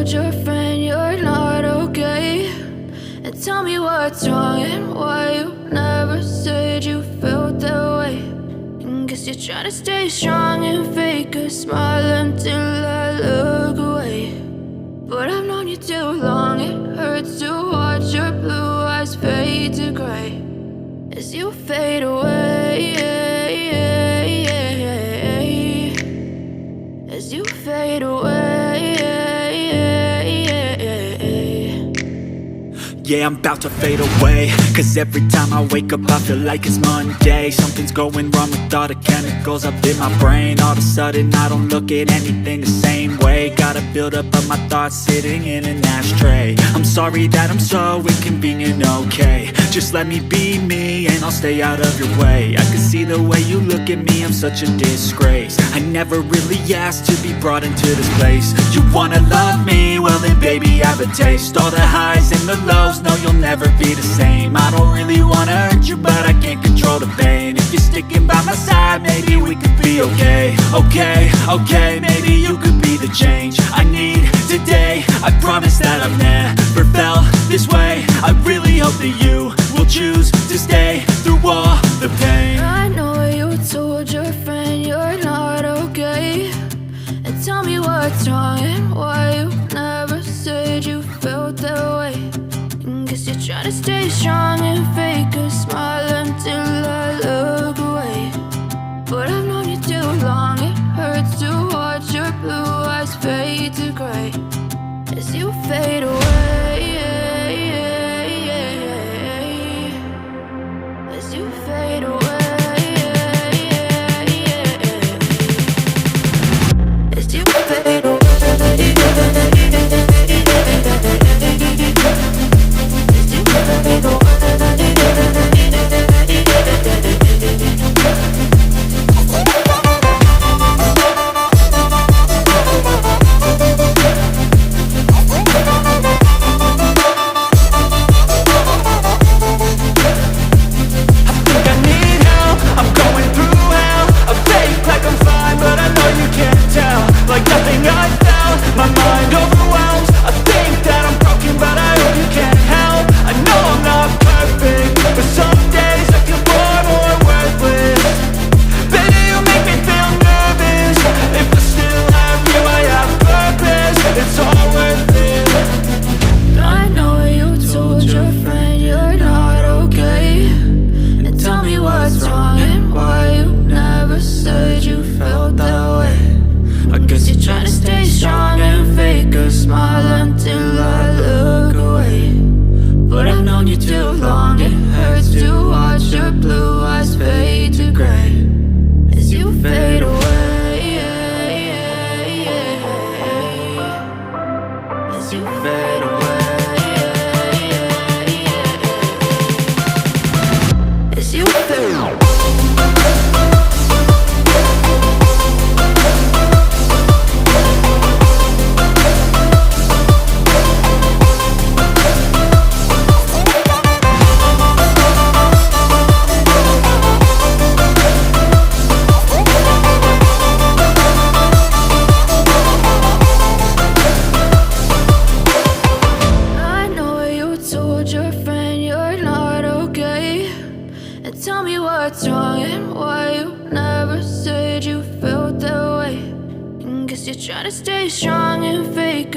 told your friend you're not okay? And tell me what's wrong and why you never said you felt that way. And guess you're trying to stay strong and fake a smile until I look away. But I've known you too long, it hurts to watch your blue eyes fade to gray as you fade away, as you fade away. Yeah, I'm about to fade away, cause every time I wake up I feel like it's Monday. Something's going wrong with all the chemicals up in my brain. All of a sudden I don't look at anything the same way. Got a buildup of my thoughts sitting in an ashtray. I'm sorry that I'm so inconvenient, okay? Just let me be me and I'll stay out of your way. I can see the way you look at me, I'm such a disgrace. I never really asked to be brought into this place. You wanna love me? Well then baby have a taste. All the highs and the lows, no, you'll never be the same. I don't really wanna hurt you, but I can't control the pain. If you're sticking by my side, maybe we could be okay. Okay, maybe you could be the change I need today. I promise that I've never felt this way. I really hope that you will choose to stay through all the pain. I know you told your friend you're not okay. And tell me what's wrong and why you never said you felt that way. Guess you're trying to stay strong and fake a smile until I look away. But I've known you too long, it hurts to watch your blue eyes fade to gray as you fade away, as you fade away, as you fade away. You're trying to stay strong and fake